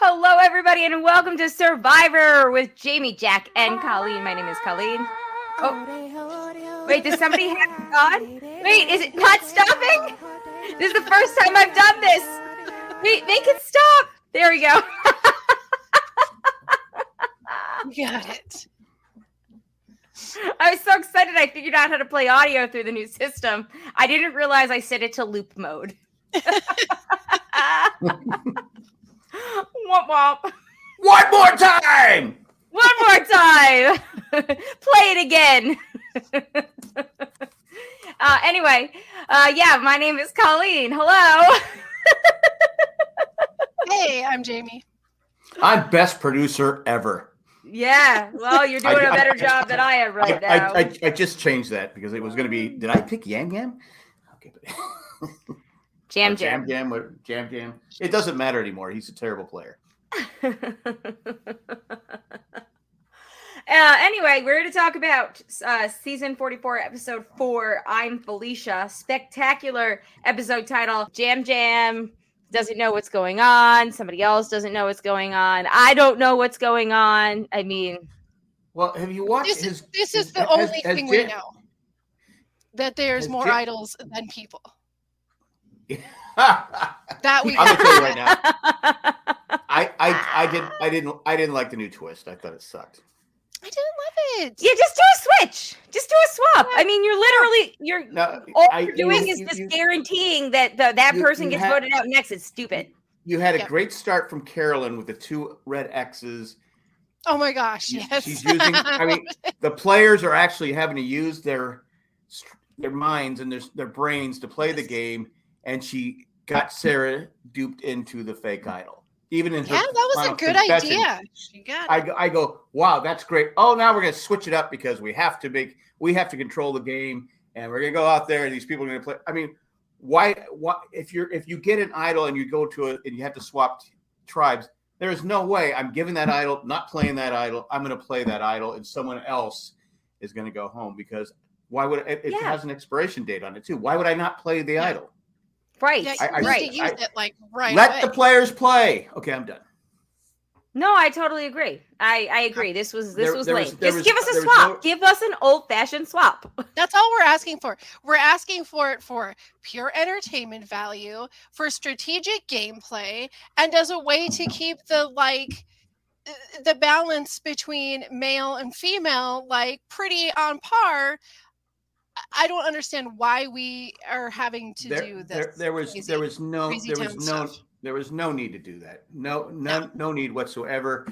Hello, everybody, and welcome to Survivor with Jamie, Jack, and Colleen. My name is Colleen. Oh, wait, does somebody have it on? Wait, is it not stopping? This is the first time I've done this. Wait, make it stop. There we go. Got it. I was so excited I figured out how to play audio through the new system. I didn't realize I set it to loop mode. Womp womp. One more time! One more time! Play it again. Anyway, my name is Colleen. Hello. Hey, I'm Jamie. I'm best producer ever. Yeah, well, you're doing a better job than I am right now. I just changed that because it was going to be, did I pick Yam Yam? Okay, but Jam. Jam. It doesn't matter anymore. He's a terrible player. Anyway, we're here to talk about season 44, episode 4. I'm Felicia. Spectacular episode title. Jam doesn't know what's going on. Somebody else doesn't know what's going on. I don't know what's going on. I mean, well, have you watched This is the only thing we know. That there's more idols than people. That we. I'm gonna tell you right now. I didn't like the new twist. I thought it sucked. I didn't love it. Yeah, just do a switch. Just do a swap. I mean, you're doing is just guaranteeing that that person gets voted out next. It's stupid. You had a great start from Carolyn with the 2 red X's. Oh my gosh! Yes. She's using. I mean, the players are actually having to use their minds and their brains to play the game, and she got Sarah duped into the fake idol. Even in her that was a good idea. She got it. I go, wow, that's great. Oh, now we're going to switch it up because we have to control the game, and we're going to go out there, and these people are going to play. I mean, why? If you get an idol and you go to it and you have to swap tribes, there is no way I'm giving that idol, not playing that idol. I'm going to play that idol, and someone else is going to go home because why would it has an expiration date on it too? Why would I not play the idol? Right. Yeah, right. Let the players play. Okay, I'm done. No, I totally agree. I agree. This was lame. Just give us a swap. Give us an old-fashioned swap. That's all we're asking for. We're asking for it for pure entertainment value, for strategic gameplay, and as a way to keep the balance between male and female pretty on par. I don't understand why we are having to do this. There was no need to do that. No need whatsoever.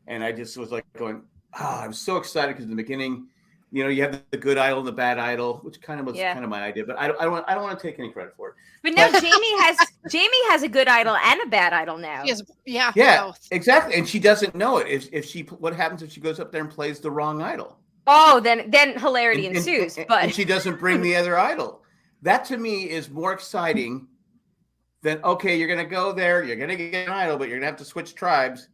And I just was going, I'm so excited because in the beginning, you have the good idol and the bad idol, which kind of was kind of my idea, but I don't want to take any credit for it. But now Jamie has a good idol and a bad idol now. Yeah, both. Exactly. And she doesn't know it. What happens if she goes up there and plays the wrong idol? Oh, then hilarity ensues. But she doesn't bring the other idol. That to me is more exciting than, okay, you're going to go there, you're going to get an idol, but you're going to have to switch tribes.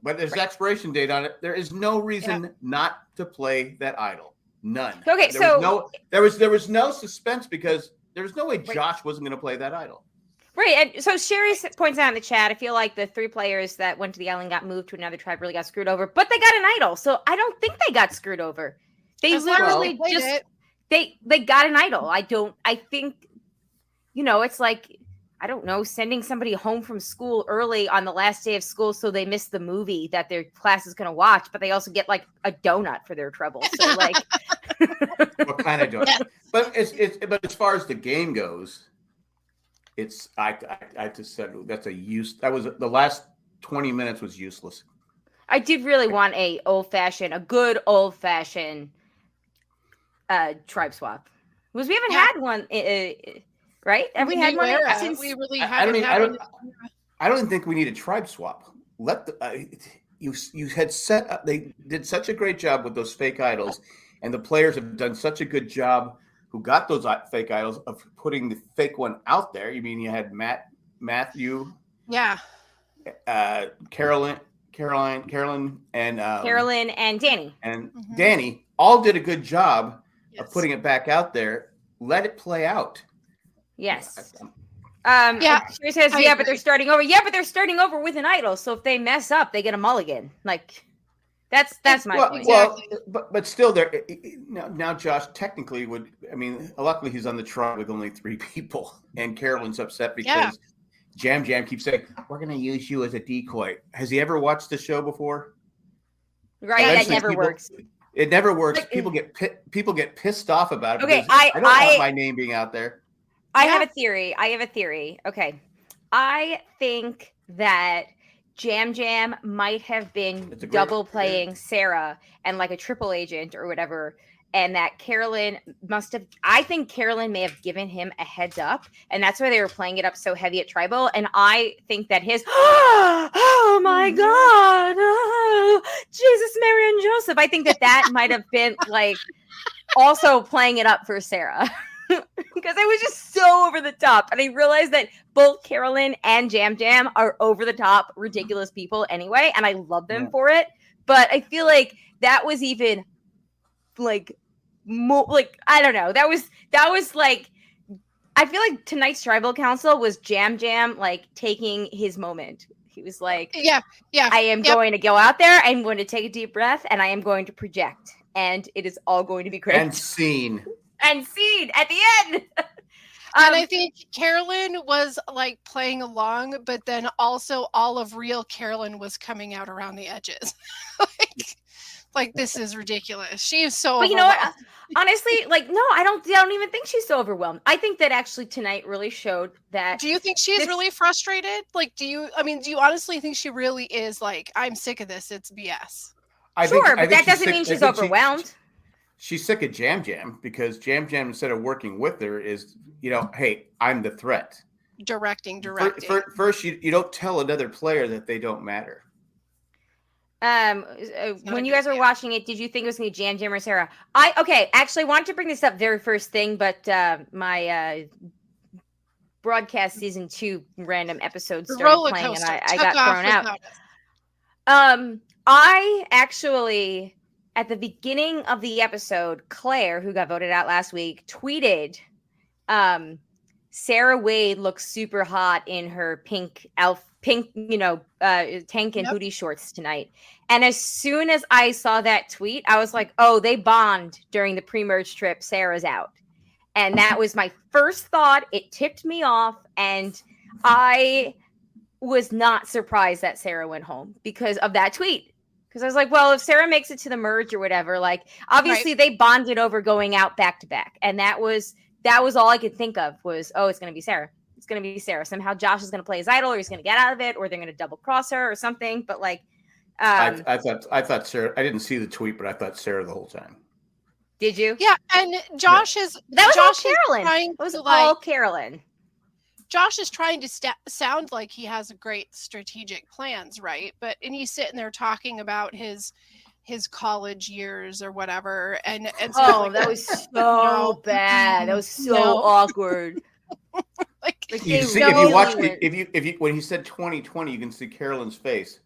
But there's expiration date on it. There is no reason not to play that idol. None. Okay, there was no suspense because there was no way Josh wasn't going to play that idol. Right, and so Sherry points out in the chat, I feel like the 3 players that went to the island got moved to another tribe really got screwed over, but they got an idol, so I don't think they got screwed over. They literally just they got an idol. I think, it's like, I don't know, sending somebody home from school early on the last day of school so they miss the movie that their class is going to watch, but they also get a donut for their trouble. So what kind of donut? But but as far as the game goes, I just said the last 20 minutes was useless. I did really want a good old fashioned tribe swap. Because we haven't had one, right? Have we had one since? We really haven't had one. I don't think we need a tribe swap. You had set up. They did such a great job with those fake idols, and the players have done such a good job. Who got those fake idols of putting the fake one out there? You mean you had Matthew, Carolyn, and Carolyn and Danny, Danny all did a good job of putting it back out there. Let it play out. Yes. She says, but they're starting over. Yeah, but they're starting over with an idol. So if they mess up, they get a mulligan. Like, that's my point. Well, but still, there now. Josh technically would. I mean, luckily he's on the trial with only 3 people, and Carolyn's upset because Jam keeps saying, "We're going to use you as a decoy." Has he ever watched the show before? Right, that never works. It never works. People get pissed off about it. Okay, I don't want my name being out there. I have a theory. Okay, I think that Jam might have been double playing Sarah and like a triple agent or whatever, and that Carolyn I think Carolyn may have given him a heads up, and that's why they were playing it up so heavy at Tribal. And I think that his oh my God, oh, Jesus, Mary and Joseph, I think that might have been like also playing it up for Sarah. Because it was just so over the top. And I realized that both Carolyn and Jam are over the top, ridiculous people anyway. And I love them for it. But I feel like that was even like, I don't know. That was like, I feel like tonight's tribal council was Jam like taking his moment. He was like, I am going to go out there. I'm going to take a deep breath and I am going to project. And it is all going to be great. And scene at the end. And I think Carolyn was like playing along, but then also all of real Carolyn was coming out around the edges. like this is ridiculous. She is so. But you know what? Honestly, like no, I don't even think she's so overwhelmed. I think that actually tonight really showed that. Do you think she's really frustrated? Like, do you honestly think she really is like, I'm sick of this. It's BS. I think that doesn't mean she's overwhelmed. She's sick of Jam because Jam instead of working with her is, hey, I'm the threat. Directing. First, you don't tell another player that they don't matter. When you guys were watching it, did you think it was going to be Jam or Sarah? Actually, I wanted to bring this up very first thing, but my broadcast season 2 random episode started playing, and I got thrown out. I actually, at the beginning of the episode, Claire, who got voted out last week, tweeted, Sarah Wade looks super hot in her pink, tank and booty shorts tonight. And as soon as I saw that tweet, I was like, oh, they bond during the pre-merge trip. Sarah's out. And that was my first thought. It tipped me off. And I was not surprised that Sarah went home because of that tweet. Because I was like, well, if Sarah makes it to the merge or whatever, like obviously they bonded over going out back to back. And that was all I could think of was, oh, it's going to be Sarah. It's going to be Sarah. Somehow Josh is going to play his idol or he's going to get out of it or they're going to double cross her or something. But like, I thought Sarah, I didn't see the tweet, but I thought Sarah the whole time. Did you? Yeah. And Josh is, that was Josh all Carolyn. It was all Carolyn. Josh is trying to sound like he has great strategic plans, right? And he's sitting there talking about his college years or whatever, and so that was so bad. That was so awkward. You see, if you watch it, if you when he said 2020, you can see Carolyn's face.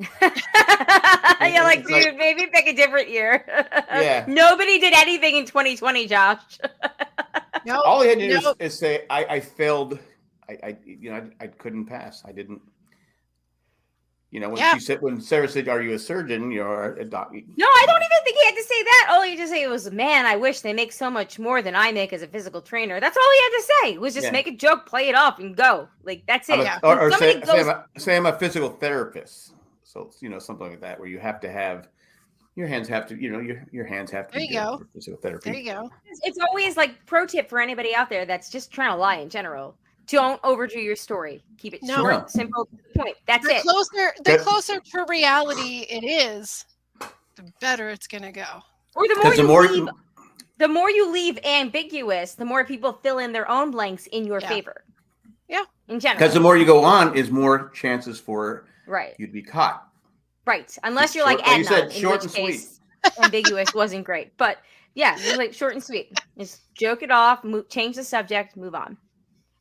Yeah, like, dude, maybe pick a different year. Yeah. Nobody did anything in 2020, Josh. Nope. All he had to do is say, I failed. I couldn't pass. I didn't. When Sarah said, "Are you a surgeon?" Or a doctor. No, I don't even think he had to say that. All he had to say was, "Man, I wish they make so much more than I make as a physical trainer." That's all he had to say. Was just make a joke, play it off, and go. Like that's it. Or say I'm a physical therapist. So something like that, where you have to have. Your hands have to, your hands have to. There you go. Physical therapy. There you go. It's always like pro tip for anybody out there that's just trying to lie in general. Don't overdo your story. Keep it short, simple, to the point. That's it. The closer to reality it is, the better it's gonna go. Or the more you leave ambiguous, the more people fill in their own blanks in your favor. Yeah. In general. Because the more you go on, is more chances for you to be caught. Right, unless you're like Adnan, in which case ambiguous wasn't great. But yeah, it's like short and sweet. Just joke it off, change the subject, move on.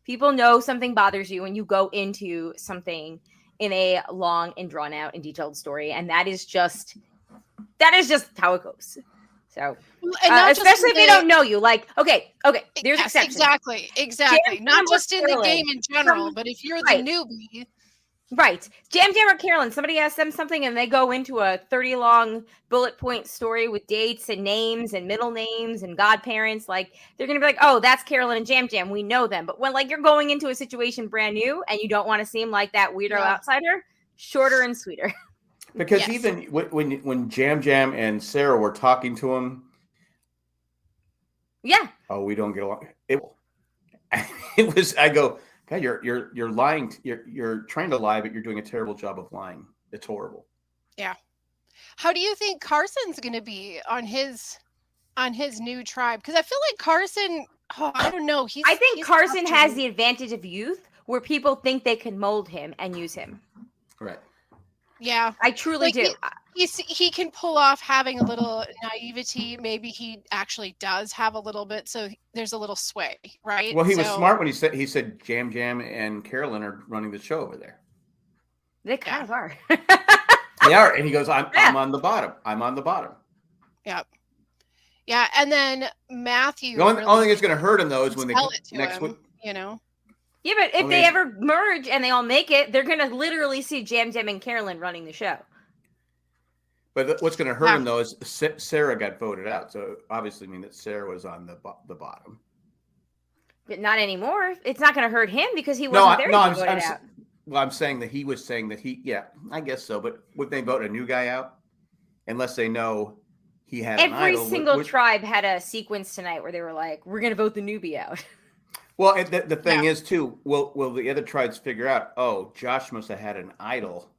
People know something bothers you when you go into something in a long and drawn out and detailed story, and that is just how it goes. So, and especially if they don't know you, like, okay, there's exceptions. Exactly. Not just in the game in general, but if you're the newbie. Right. Jam Jam or Carolyn, somebody asks them something and they go into a 30-long bullet point story with dates and names and middle names and godparents. Like, they're going to be like, oh, that's Carolyn and Jam Jam. We know them. But when, like, you're going into a situation brand new and you don't want to seem like that weirdo outsider, shorter and sweeter. Because even when Jam Jam and Sarah were talking to him. Yeah. Oh, we don't get along. It was, I go, God, you're lying. You're trying to lie, but you're doing a terrible job of lying. It's horrible. Yeah. How do you think Carson's going to be on his new tribe? Because I feel like Carson. Oh, I don't know. I think Carson has the advantage of youth, where people think they can mold him and use him. Right. Yeah, I truly do. He can pull off having a little naivety. Maybe he actually does have a little bit. So there's a little sway, right? Well, he was smart when he said Jam Jam and Carolyn are running the show over there. They kind of are. They are, and he goes, "I'm on the bottom. I'm on the bottom." Yep. Yeah, and then Matthew. The only thing that's going to hurt him though is when they next week. You know. Yeah, but if they ever merge and they all make it, they're going to literally see Jam Jam and Carolyn running the show. But what's going to hurt him, though, is Sarah got voted out. So obviously mean that Sarah was on the bottom. But not anymore. It's not going to hurt him because he wasn't there to be voted out. Well, I'm saying that he was saying that I guess so. But would they vote a new guy out? Unless they know he had an idol. Every single tribe had a sequence tonight where they were like, we're going to vote the newbie out. Well, the thing is, too, will the other tribes figure out, oh, Josh must have had an idol.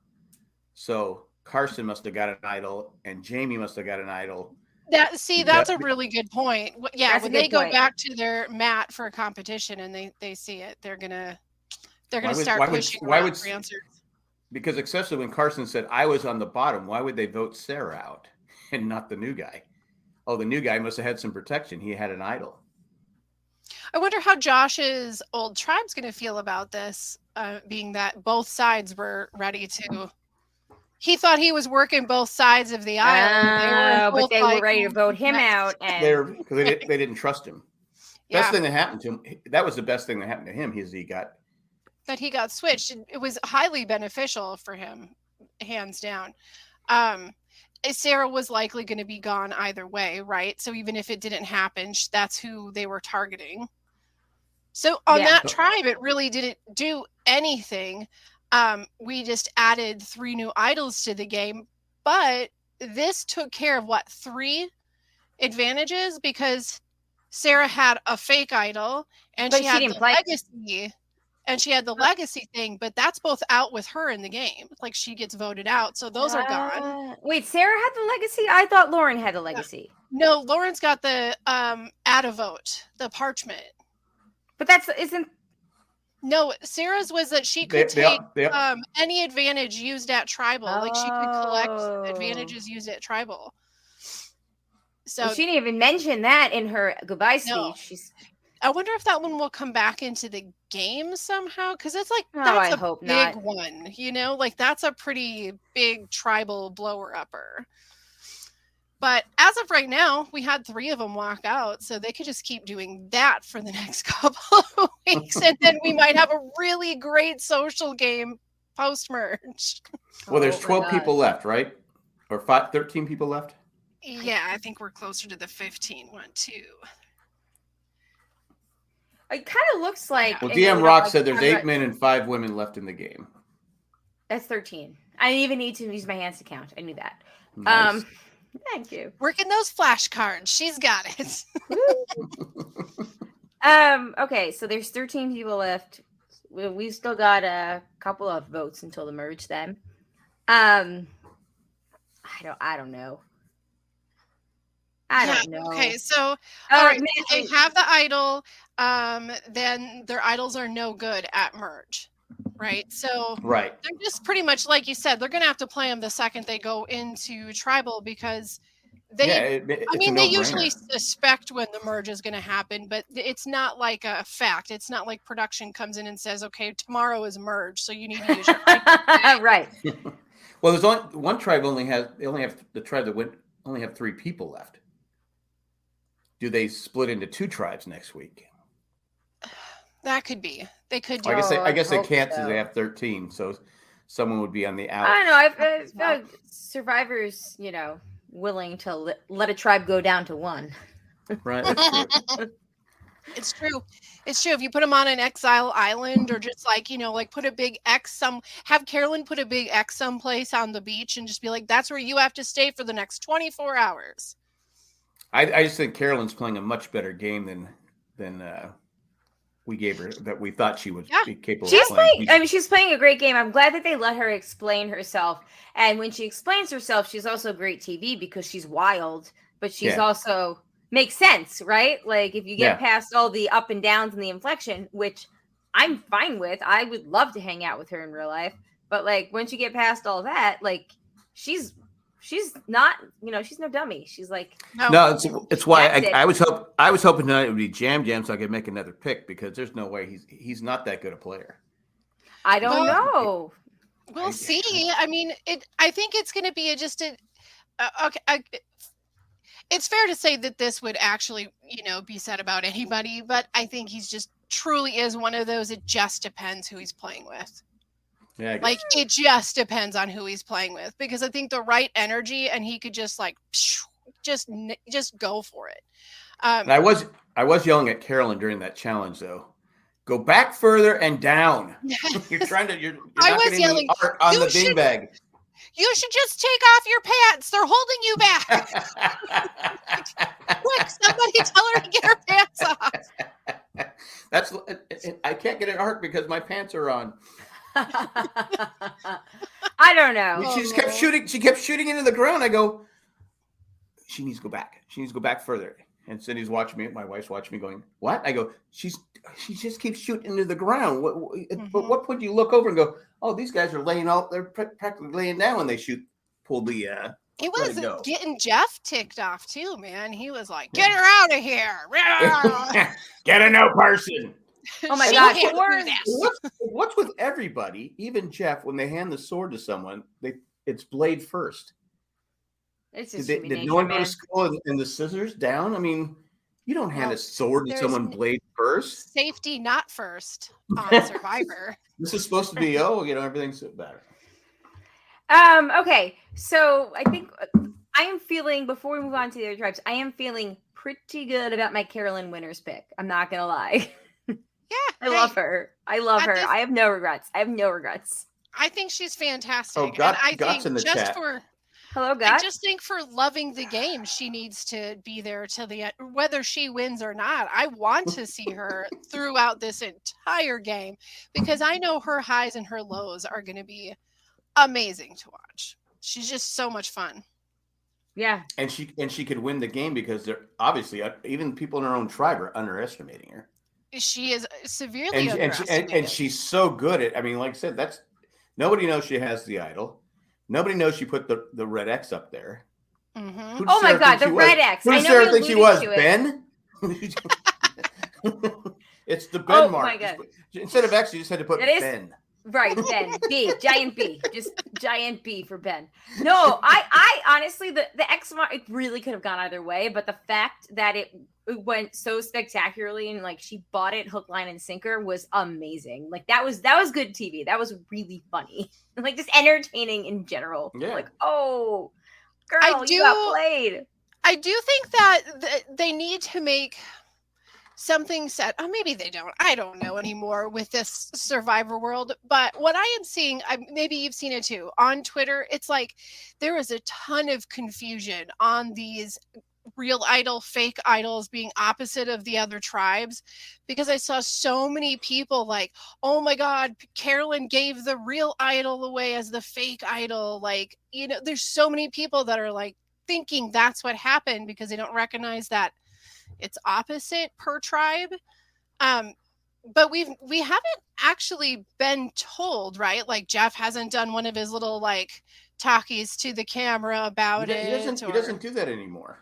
So Carson must have got an idol, and Jamie must have got an idol. That's a really good point. Yeah, when they go back to their mat for a competition and they see it, they're gonna start pushing for answers. Because especially when Carson said, I was on the bottom, why would they vote Sarah out and not the new guy? Oh, the new guy must have had some protection. He had an idol. I wonder how Josh's old tribe's going to feel about this, being that both sides were ready to. He thought he was working both sides of the aisle. But they were ready to vote him out. Because they didn't trust him. Best thing that happened to him, that was the best thing that happened to him, is he got switched. It was highly beneficial for him, hands down. Sarah was likely going to be gone either way, right? So even if it didn't happen, that's who they were targeting. So on that tribe, it really didn't do anything. We just added 3 new idols to the game, but this took care of 3 advantages, because Sarah had a fake idol and she had the legacy. And she had the legacy thing, but that's both out with her in the game. Like, she gets voted out, so those are gone. Wait, Sarah had the legacy? I thought Lauren had the legacy. No, Lauren's got the add a vote, the parchment. But No, Sarah's was that she could take any advantage used at tribal. Like, she could collect advantages used at tribal. So she didn't even mention that in her goodbye speech. I wonder if that one will come back into the game somehow, because it's like that's a big one, you know, like that's a pretty big tribal blower upper. But as of right now, we had 3 of them walk out, so they could just keep doing that for the next couple of weeks, and then we might have a really great social game post merge. Well, there's 12 people left, right? Or 13 people left? Yeah, I think we're closer to the 15 one too. It kind of looks like. Well, DM Rock said there's 8 men and 5 women left in the game. That's 13. I didn't even need to use my hands to count. I knew that. Nice. Thank you. Working those flashcards. She's got it. Okay, so there's 13 people left. We've still got a couple of votes until the merge. Then, I don't know. I don't know. Okay, so all right, they have the idol. Then their idols are no good at merge, right? So they're just pretty much like you said. They're going to have to play them the second they go into tribal, because they. They usually suspect when the merge is going to happen, but it's not like a fact. It's not like production comes in and says, "Okay, tomorrow is merge, so you need to use your idol." Right. Well, there's only one tribe only have 3 people left. do they split into 2 tribes next week? That could be. They could do. I guess they can't so. since they have 13. So someone would be on the out. I don't know. I feel like Survivor's, willing to let a tribe go down to 1. Right. That's true. It's true. It's true. If you put them on an exile island or just put a big X have Carolyn put a big X someplace on the beach and just be like, that's where you have to stay for the next 24 hours. I just think Carolyn's playing a much better game than we gave her, that we thought she would be capable of playing. She's playing a great game. I'm glad that they let her explain herself. And when she explains herself, she's also great TV because she's wild, but she's also makes sense, right? Like if you get past all the up and downs and the inflection, which I'm fine with, I would love to hang out with her in real life. But like once you get past all that, like she's not, she's no dummy. She's like it's why I was hoping tonight it would be Jam so I could make another pick, because there's no way he's not that good a player. I don't know. We'll see. I mean, I think it's going to be it's fair to say that this would actually, be said about anybody, but I think he's just truly is one of those. It just depends who he's playing with. Yeah, like it just depends on who he's playing with, because I think the right energy and he could just just go for it. And I was yelling at Carolyn during that challenge though. Go back further and down. You're not getting the art on the beanbag. You should just take off your pants. They're holding you back. Quick, somebody tell her to get her pants off. I can't get an art because my pants are on. I don't know. She just kept shooting. She kept shooting into the ground. I go, she needs to go back. She needs to go back further. And Cindy's watching me. My wife's watching me going, what? I go, she just keeps shooting into the ground. But what point do you look over and go, oh, these guys are laying out. They're practically laying down when they pull the. He was getting Jeff ticked off too, man. He was like, get her out of here. Get a no person. Oh my God. What's with everybody, even Jeff, when they hand the sword to someone, it's blade first. It's just did no one go to school and the scissors down? I mean, you don't hand a sword to someone blade first. Safety not first on Survivor. This is supposed to be, everything's better. Okay, so I think I am feeling, before we move on to the other tribes, I am feeling pretty good about my Carolyn Winters pick. I'm not going to lie. Yeah. I love her. I have no regrets. I think she's fantastic. Oh, Got's in the chat. Hello, Got. I just think for loving the game, she needs to be there till the end, whether she wins or not. I want to see her throughout this entire game, because I know her highs and her lows are going to be amazing to watch. She's just so much fun. Yeah. And she could win the game because they're obviously, even people in her own tribe are underestimating her. She is severely underestimated. And she's so good at, like I said, nobody knows she has the idol. Nobody knows she put the red X up there. Mm-hmm. Oh my God, the red X. Who does Sarah think she was? Ben? It's the Ben mark. My God. Instead of X, you just had to put Ben. Right, Ben. B, giant B. Just giant B for Ben. No, I honestly, the X mark, it really could have gone either way, but the fact that it went so spectacularly and she bought it hook, line, and sinker was amazing. That was good TV. That was really funny. Just entertaining in general. Yeah. Oh, girl, you got played. I do think that they need to make something set. Oh, maybe they don't. I don't know anymore with this Survivor world. But what I am seeing, maybe you've seen it too, on Twitter, it's there is a ton of confusion on these real idol, fake idols being opposite of the other tribes, because I saw so many people oh my God, Carolyn gave the real idol away as the fake idol. There's so many people that are thinking that's what happened because they don't recognize that it's opposite per tribe. But we haven't actually been told, right? Jeff hasn't done one of his little talkies to the camera about it. He doesn't do that anymore.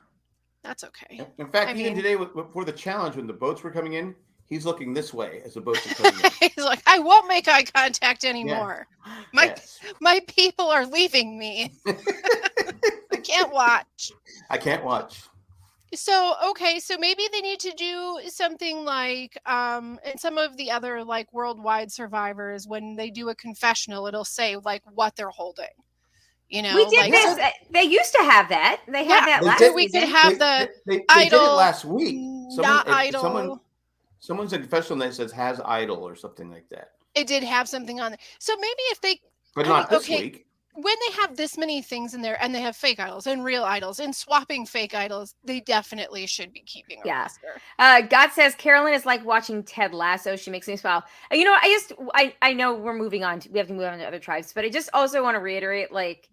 That's okay. In fact, even today before the challenge, when the boats were coming in, he's looking this way as the boats are coming in. He's like, I won't make eye contact anymore. Yeah. My people are leaving me. I can't watch. So maybe they need to do something like and some of the other like worldwide survivors, when they do a confessional, it'll say like what they're holding. You know, We did like this. They used to have that. They had that last we season. could have they idol, did it last week. not idol. Someone's a confessional that says has idol or something like that. It did have something on there. So maybe if they, but not this week. When they have this many things in there and they have fake idols and real idols and swapping fake idols, they definitely should be keeping a roster. God says Carolyn is like watching Ted Lasso. She makes me smile. You know, I know we're moving on. We have to move on to other tribes, but I just also want to reiterate, like,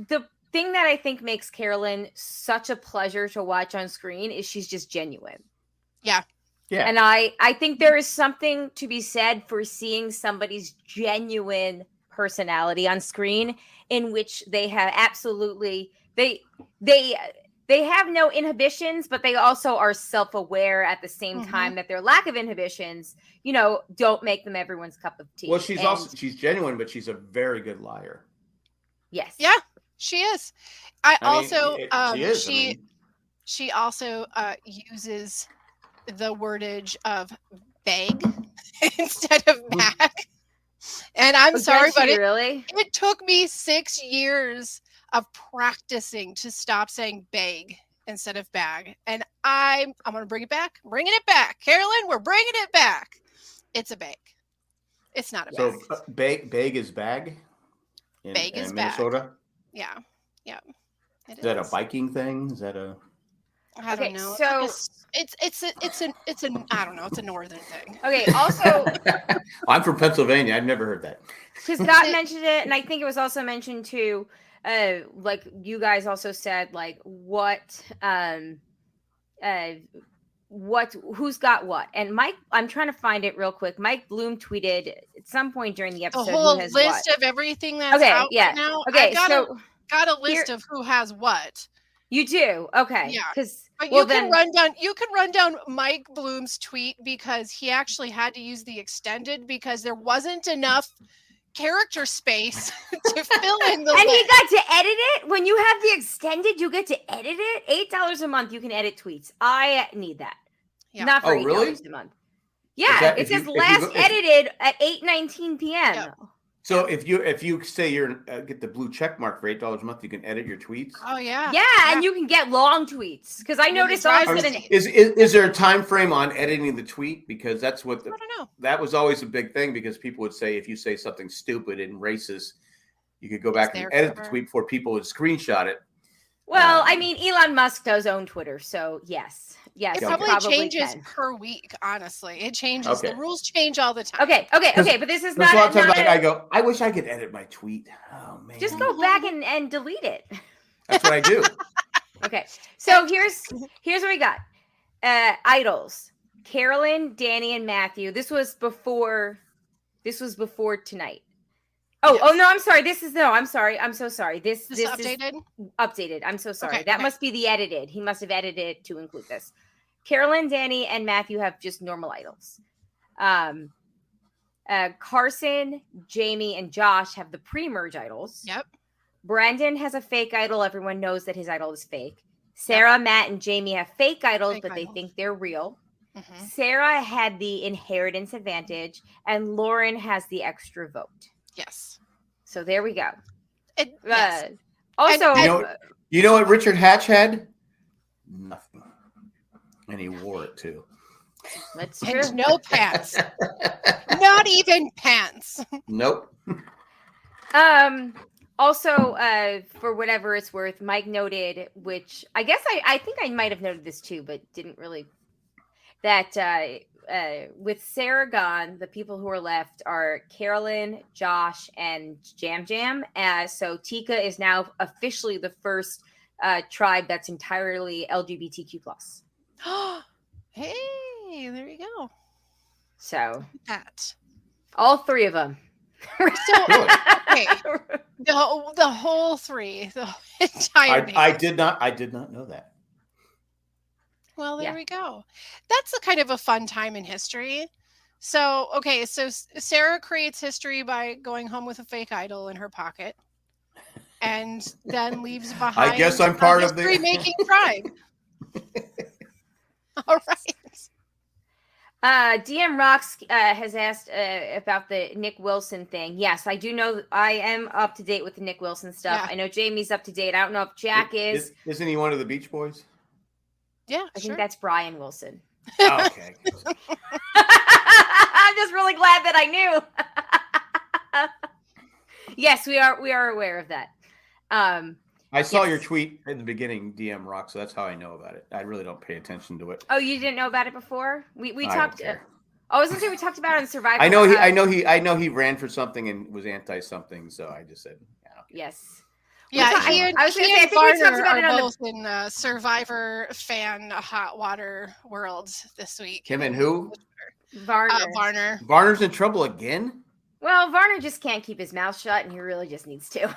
the thing that I think makes Carolyn such a pleasure to watch on screen is she's just genuine. Yeah. Yeah. And I think there is something to be said for seeing somebody's genuine personality on screen, in which they have absolutely they have no inhibitions, but they also are self-aware at the same time that their lack of inhibitions, you know, don't make them everyone's cup of tea. Well, she's genuine, but she's a very good liar. Yes. Yeah, she is. She also uses the wordage of beg instead of bag. And I'm sorry, but it took me 6 years of practicing to stop saying beg instead of bag. And I'm going to bring it back. Bringing it back. Carolyn, we're bringing it back. It's a bag. It's not a bag. So bag is bag? Bag is Minnesota? Bag. Yeah. Yeah. Is that a Viking thing? Is that a... I don't know. So it's an I don't know. It's a northern thing. Okay. Also, I'm from Pennsylvania. I've never heard that. Because Scott mentioned it, and I think it was also mentioned too. Like you guys also said, like who's got what? And Mike, I'm trying to find it real quick. Mike Bloom tweeted at some point during the episode the whole list of everything that's out right now. Okay, got a list of who has what. You do? Okay. Yeah. But you can run down Mike Bloom's tweet, because he actually had to use the extended because there wasn't enough character space to fill in the and list. He got to edit it. When you have the extended, you get to edit it. $8 a month, you can edit tweets. I need that. Yeah. Not for $8 a month. Yeah, it says edited at 8:19 p.m. Yeah. So if you say you're get the blue check mark for $8 a month, you can edit your tweets. Oh yeah, and you can get long tweets, because I noticed also is there a time frame on editing the tweet? Because that's what I don't know. That was always a big thing, because people would say if you say something stupid and racist, you could go back and edit the tweet before people would screenshot it. Well, I mean, Elon Musk does own Twitter, so yes. It probably changes per week. Honestly, it changes. Okay. The rules change all the time. Okay. But this is not. I go, I wish I could edit my tweet. Oh man! Just go back and delete it. That's what I do. Okay, so here's what we got. Idols: Carolyn, Danny, and Matthew. This was before tonight. Oh no, I'm sorry. I'm sorry. I'm so sorry. This updated? Is updated. I'm so sorry. Okay, that must be the edited. He must have edited it to include this. Carolyn, Danny, and Matthew have just normal idols. Carson, Jamie, and Josh have the pre-merge idols. Yep. Brandon has a fake idol. Everyone knows that his idol is fake. Sarah, Matt, and Jamie have fake idols, they think they're real. Mm-hmm. Sarah had the inheritance advantage, and Lauren has the extra vote. Yes. So there we go. Yes. Also, you know what Richard Hatch had? Nothing. And he wore it too. That's true. And no pants. Not even pants. Nope. Also, for whatever it's worth, Mike noted, which I guess I think I might have noted this too, but didn't really, that with Sarah gone, the people who are left are Carolyn, Josh, and Jam Jam. So Tika is now officially the first tribe that's entirely LGBTQ+. Hey, there you go. So that all three of them. So okay, the whole three, the entire. I did not know that. Well, there we go. That's a kind of a fun time in history. So, so Sarah creates history by going home with a fake idol in her pocket. and then leaves behind. I guess I'm part of the history-making tribe. All right. DM Rocks has asked about the Nick Wilson thing. Yes, I do know. I am up to date with the Nick Wilson stuff. Yeah. I know Jamie's up to date. I don't know if Jack is. Isn't he one of the Beach Boys? Yeah, I think that's Brian Wilson. Oh, okay. I'm just really glad that I knew. Yes, we are aware of that. I saw your tweet in the beginning, DM Rock, so that's how I know about it. I really don't pay attention to it. Oh, you didn't know about it before? We I talked. don't care. I was gonna say we talked about it on Survivor. I know he ran for something and was anti something, so I just said, yes. Yeah, I was going to say, I think we talked about it on both in Survivor fan hot water world this week. Him and who? Varner. Varner. Varner's in trouble again? Well, Varner just can't keep his mouth shut, and he really just needs to.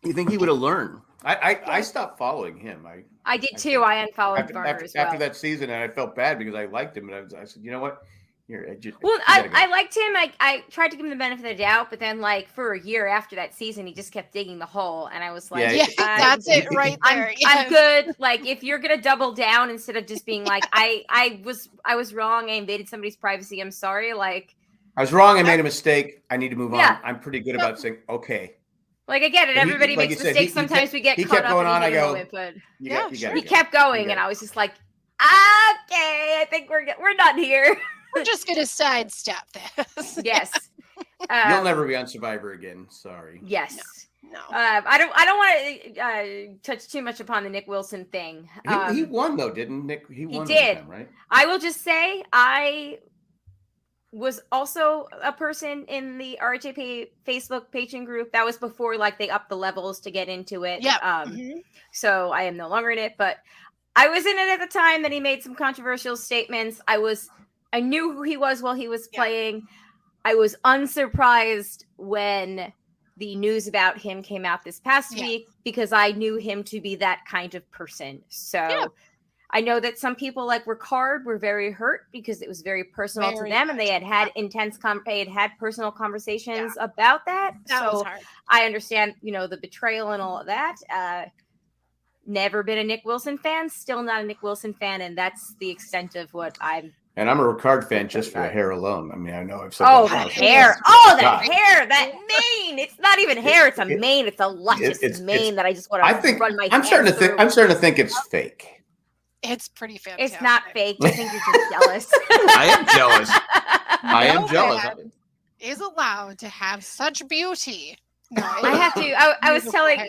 You think he would have learned? I stopped following him. I did too. I unfollowed Varner as well. After that season, and I felt bad because I liked him, and I said, you know what? I liked him. I tried to give him the benefit of the doubt, but then like for a year after that season, he just kept digging the hole, and I was like, that's it right there. I'm good. Like if you're gonna double down instead of just being like, I was wrong. I invaded somebody's privacy. I'm sorry. Like I was wrong. I made a mistake. I need to move on. I'm pretty good about saying okay. Like I get it. Everybody makes mistakes. Sometimes we get caught kept up going on. I go, but he kept going, and I was just like, okay, I think we're done here. We're just gonna sidestep this. Yes. You'll never be on Survivor again. Sorry. Yes. No. I don't want to touch too much upon the Nick Wilson thing. He won though, didn't Nick? He won. He did. Time, right? I will just say I was also a person in the RJP Facebook patron group. That was before like they upped the levels to get into it. Yeah. So I am no longer in it, but I was in it at the time that he made some controversial statements. I knew who he was while he was playing. I was unsurprised when the news about him came out this past week because I knew him to be that kind of person. So I know that some people like Ricard were very hurt because it was very personal to them, and they had intense had personal conversations about that. That was hard. I understand, the betrayal and all of that. Never been a Nick Wilson fan, still not a Nick Wilson fan, and that's the extent of what I'm. And I'm a Ricard fan just for the hair alone. I mean, I know I've said that hair. Oh, that hair, that mane. It's not even hair. It's a mane. It's a luscious mane that I just want to run my I'm starting to think it's fake. It's pretty fantastic. It's not fake. I think you're just jealous. I am jealous. I am jealous. Is allowed to have such beauty. No, I have to. I was telling.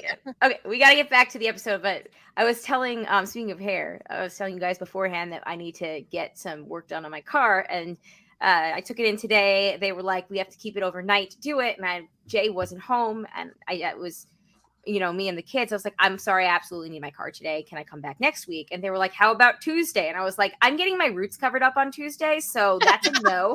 Okay, we got to get back to the episode, but I was telling. Speaking of hair, I was telling you guys beforehand that I need to get some work done on my car, and I took it in today. They were like, "We have to keep it overnight to do it," and Jay wasn't home, and it was, me and the kids. I was like, "I'm sorry, I absolutely need my car today. Can I come back next week?" And they were like, "How about Tuesday?" And I was like, "I'm getting my roots covered up on Tuesday, so that's a no."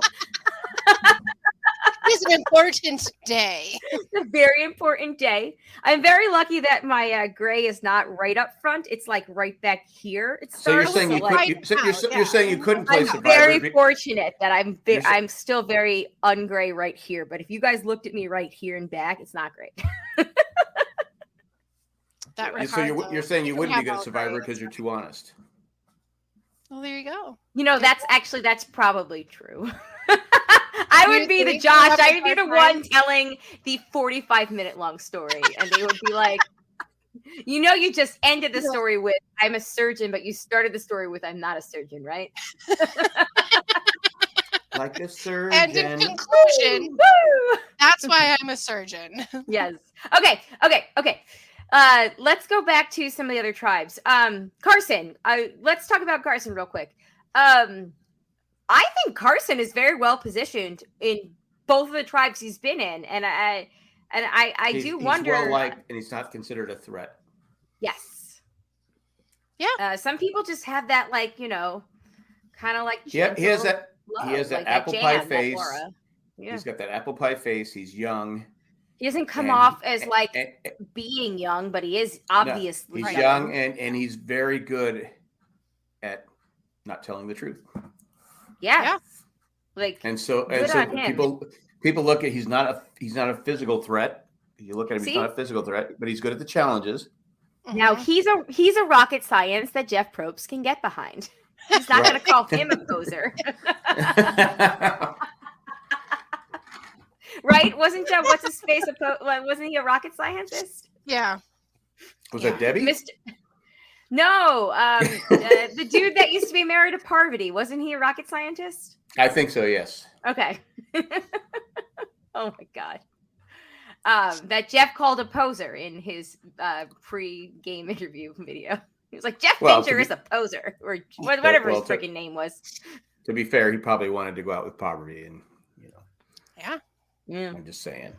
It's an important day. It's a very important day. I'm very lucky that my gray is not right up front. It's like right back here. So you're saying you're saying you couldn't play Survivor. I'm very fortunate that I'm still very ungray right here. But if you guys looked at me right here and back, it's not great. So you're saying you wouldn't be good at Survivor because you're too honest. Well, there you go. That's probably true. I would be the Josh. I would be the one telling the 45-minute long story, and they would be like, you just ended the story with "I'm a surgeon," but you started the story with "I'm not a surgeon," right? Like a surgeon. And in conclusion, that's why I'm a surgeon. Yes. Okay. Let's go back to some of the other tribes. Carson. Let's talk about Carson real quick. I think Carson is very well positioned in both of the tribes he's been in, and I do wonder. He's well liked, and he's not considered a threat. Yes. Yeah. Some people just have that, kind of like. Yeah, he has that. He has that apple pie face. Yeah. He's got that apple pie face. He's young. He doesn't come off as being young, but he is obviously he's young, and he's very good at not telling the truth. Yeah. And so people look at he's not a physical threat. You look at him, he's not a physical threat, but he's good at the challenges. Now he's a rocket science that Jeff Probst can get behind. He's not going to call him a poser. Right? Wasn't Jeff, what's his face? Wasn't he a rocket scientist? Yeah. Was that Debbie? No, the dude that used to be married to Parvati. Wasn't he a rocket scientist? I think so, yes. Okay. Oh my God. That Jeff called a poser in his pre-game interview video. He was like, Jeff Fincher is a poser, or whatever his freaking name was. To be fair, he probably wanted to go out with poverty, and Yeah. I'm just saying.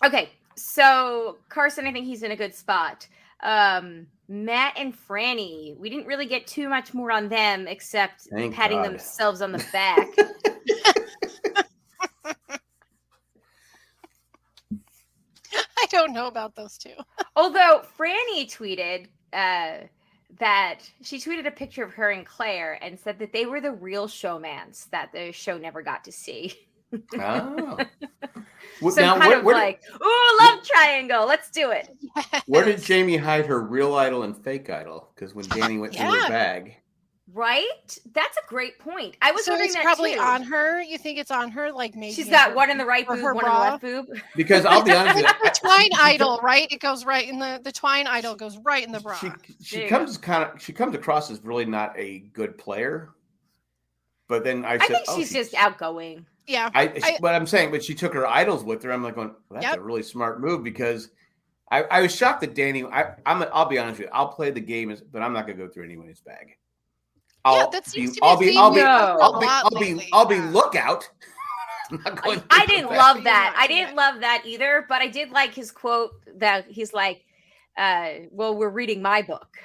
Okay, so Carson, I think he's in a good spot. Matt and Franny, we didn't really get too much more on them except patting themselves on the back. I don't know about those two. Although Franny tweeted that she tweeted a picture of her and Claire and said that they were the real showmans that the show never got to see. Oh. So now, kind of like, ooh, love triangle. Let's do it. Yes. Where did Jamie hide her real idol and fake idol? Because when Danny went through her bag. Right? That's a great point. I was wondering that probably too. on her. You think it's on her? Like maybe she's got one in the right boob, one in the left boob. Because I'll be honest with you, the twine idol, right? It goes right in the twine idol goes right in the bra. She comes across as really not a good player. But then I said, think she's just outgoing. Yeah. But I'm saying, but she took her idols with her. I'm like going, well, that's a really smart move, because I was shocked that Danny. I'll be honest with you. I'll play the game, but I'm not going to go through anyone's bag. I'll be lookout. I didn't love that. I didn't love that either, but I did like his quote that he's like, well, we're reading my book.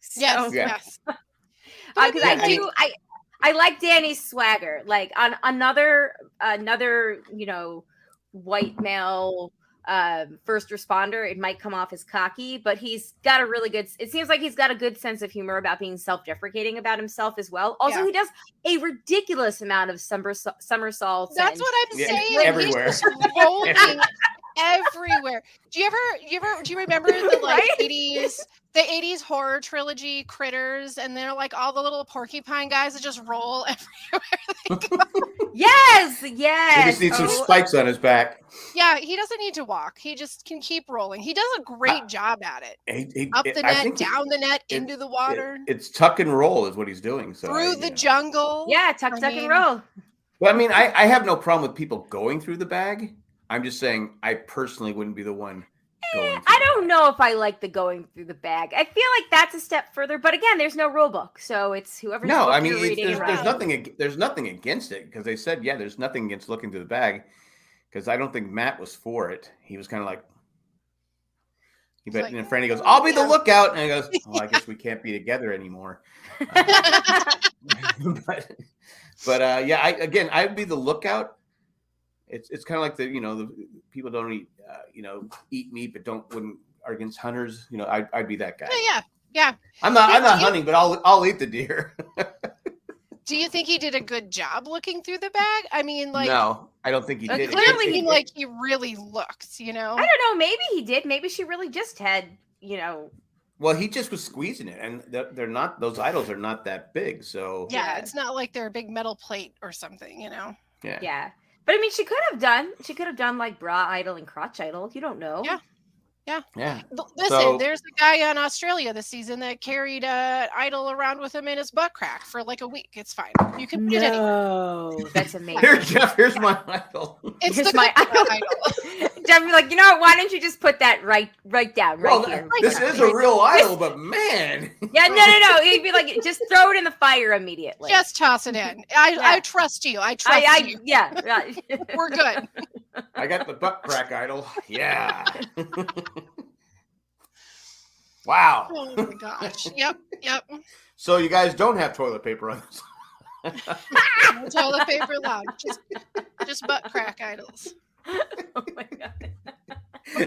So, yes. Because I like Danny's swagger. Like on another, white male first responder, it might come off as cocky, but he's got a really good. It seems like he's got a good sense of humor about being self-deprecating about himself as well. Also, he does a ridiculous amount of somersaults. That's what I'm saying. Everywhere. He's just rolling everywhere. Do you remember the 80s horror trilogy Critters, and they're like all the little porcupine guys that just roll everywhere they go? Yes. He just needs some spikes on his back. Yeah, he doesn't need to walk. He just can keep rolling. He does a great job at it. Up the net, down the net, into the water. It's tuck and roll is what he's doing. So through the jungle. Yeah, tuck and roll. Well, I mean, I have no problem with people going through the bag. I'm just saying I personally wouldn't be the one going through. I don't know if I like the going through the bag. I feel like that's a step further, but again, there's no rule book, so it's whoever's reading. There's nothing against it, because they said there's nothing against looking through the bag, because I don't think Matt was for it. He was kind of like, and Franny goes, "I'll be the lookout," and he goes, "Oh, I guess we can't be together anymore." But I'd be the lookout. It's kind of like the people don't eat meat but are against hunters. I'd be that guy. Yeah. I'm not hunting, but I'll eat the deer. Do you think he did a good job looking through the bag? I mean, no, I don't think he did. Clearly, he really looked. I don't know. Maybe he did. Maybe she really just had. Well, he just was squeezing it, and they're not. Those idols are not that big, so it's not like they're a big metal plate or something. Yeah. But I mean, she could have done like bra idol and crotch idol. You don't know. Yeah. Listen, there's a guy on Australia this season that carried an idol around with him in his butt crack for like a week. It's fine. You can put it anywhere. That's amazing. Here, Jeff, here's my idol. It's my idol. Jeff be like, why don't you just put that right down here? This is a real idol, but man. Yeah, no. He'd be like, just throw it in the fire immediately. Just toss it in. I trust you. I trust you. Yeah. We're good. I got the butt crack idol. Yeah. Wow. Oh my gosh. Yep. So you guys don't have toilet paper on this? No toilet paper allowed. Just butt crack idols. Oh my God. So